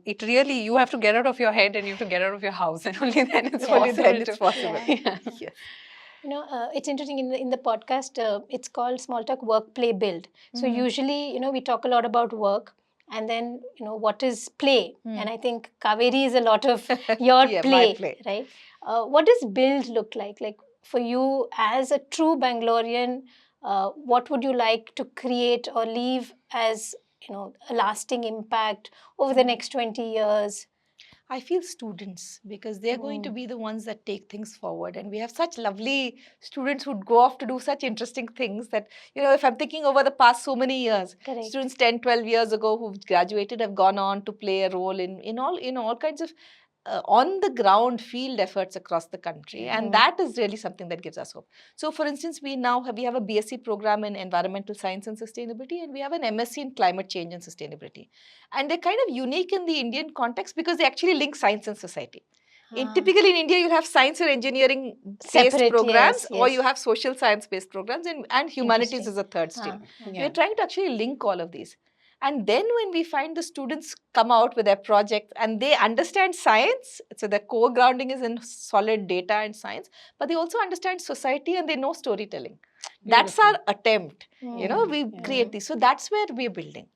it really, you have to get out of your head and you have to get out of your house, and only then it's possible. It's interesting in the podcast. It's called Small Talk Work, Play, Build. So usually, we talk a lot about work. And then, what is play? And I think Kaveri is a lot of your play, right? What does build look like? Like for you as a true Bangalorean, what would you like to create or leave as, a lasting impact over the next 20 years? I feel students, because they're going to be the ones that take things forward. And we have such lovely students who go off to do such interesting things that, if I'm thinking over the past so many years, students 10, 12 years ago who've graduated have gone on to play a role in all kinds of on the ground field efforts across the country. And that is really something that gives us hope. So for instance, we have a BSc program in environmental science and sustainability, and we have an MSc in climate change and sustainability. And they're kind of unique in the Indian context because they actually link science and society. Typically in India, you have science and engineering-based programs, or you have social science-based programs, and humanities is a third stream. We're trying to actually link all of these. And then when we find the students come out with their projects and they understand science, so their core grounding is in solid data and science, but they also understand society and they know storytelling. That's our attempt. We create these. So that's where we're building.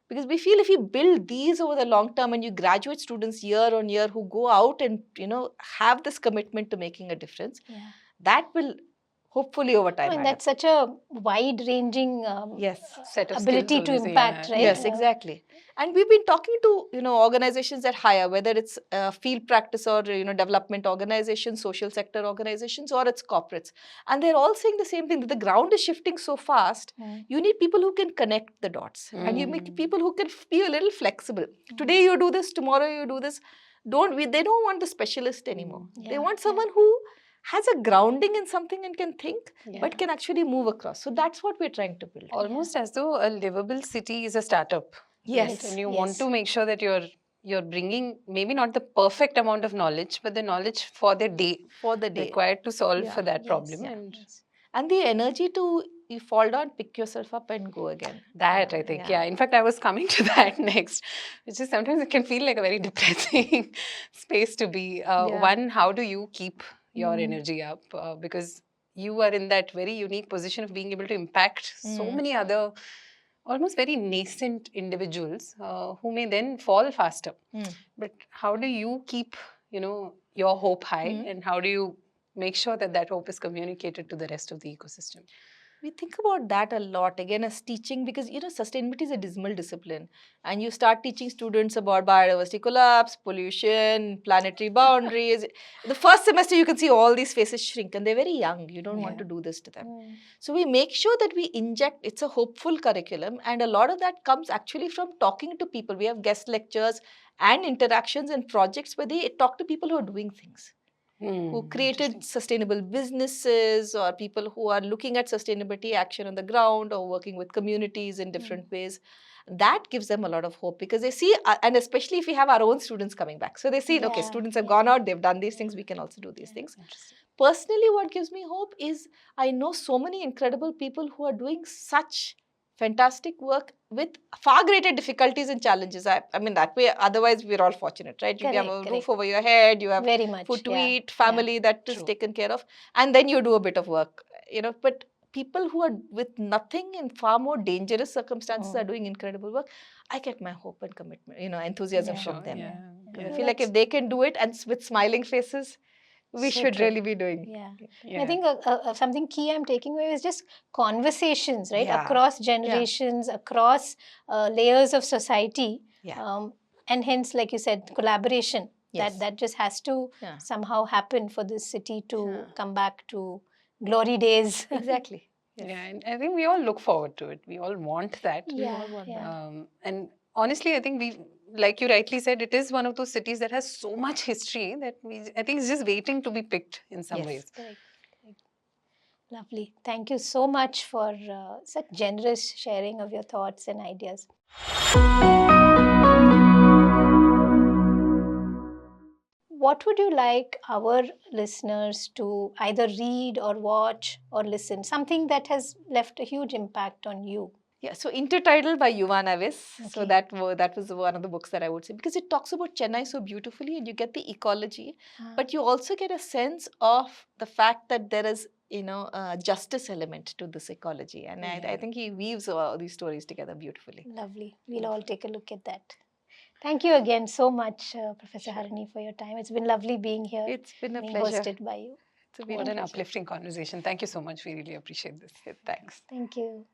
Because we feel if you build these over the long term and you graduate students year on year who go out and, have this commitment to making a difference, that will hopefully over time. And that's such a wide-ranging set of ability to impact, right? Yes, exactly. And we've been talking to, organizations that hire, whether it's field practice or, development organizations, social sector organizations, or it's corporates. And they're all saying the same thing, that the ground is shifting so fast. You need people who can connect the dots. And you need people who can be a little flexible. Today you do this, tomorrow you do this. They don't want the specialist anymore. They want someone who has a grounding in something and can think, but can actually move across. So that's what we're trying to build. Almost as though a livable city is a startup. Yes. Right? And you want to make sure that you're bringing maybe not the perfect amount of knowledge, but the knowledge for the day. For the day. Required to solve for that problem. And the energy to you fall down, pick yourself up and go again. That I think, In fact, I was coming to that next, which is sometimes it can feel like a very depressing space to be. One, how do you keep your energy up? Because you are in that very unique position of being able to impact so many other almost very nascent individuals who may then fall faster. But how do you keep, your hope high, and how do you make sure that that hope is communicated to the rest of the ecosystem? We think about that a lot, again, as teaching, because, sustainability is a dismal discipline. And you start teaching students about biodiversity collapse, pollution, planetary boundaries. The first semester, you can see all these faces shrink, and they're very young. You don't want to do this to them. So we make sure that we inject, it's a hopeful curriculum, and a lot of that comes actually from talking to people. We have guest lectures and interactions and projects where they talk to people who are doing things. Who created sustainable businesses, or people who are looking at sustainability action on the ground, or working with communities in different ways. That gives them a lot of hope, because they see, and especially if we have our own students coming back. So they see, okay, students have gone out, they've done these things, we can also do these things. Personally, what gives me hope is I know so many incredible people who are doing such fantastic work with far greater difficulties and challenges. I mean, that way, otherwise we're all fortunate, right? You have a roof over your head, you have food to eat, family that is taken care of, and then you do a bit of work, but people who are with nothing in far more dangerous circumstances are doing incredible work. I get my hope and commitment, enthusiasm from them. I feel like if they can do it, and with smiling faces, we should really be doing. I think something key I'm taking away is just conversations, right? Across generations, across layers of society. And hence, like you said, collaboration. That just has to somehow happen for this city to come back to glory days. Exactly. And I think we all look forward to it. We all want that. And honestly, I think like you rightly said, it is one of those cities that has so much history that I think it's just waiting to be picked in some ways. Correct. Lovely. Thank you so much for such generous sharing of your thoughts and ideas. What would you like our listeners to either read or watch or listen? Something that has left a huge impact on you. So Intertidal by Yuval Navis. So that was one of the books that I would say, because it talks about Chennai so beautifully, and you get the ecology, but you also get a sense of the fact that there is, a justice element to this ecology, and I think he weaves all these stories together beautifully. Lovely. We'll all take a look at that. Thank you again so much, Professor Harini, for your time. It's been lovely being here. It's been a pleasure. Hosted by you. What an uplifting conversation. Thank you so much. We really appreciate this. Thanks. Thank you.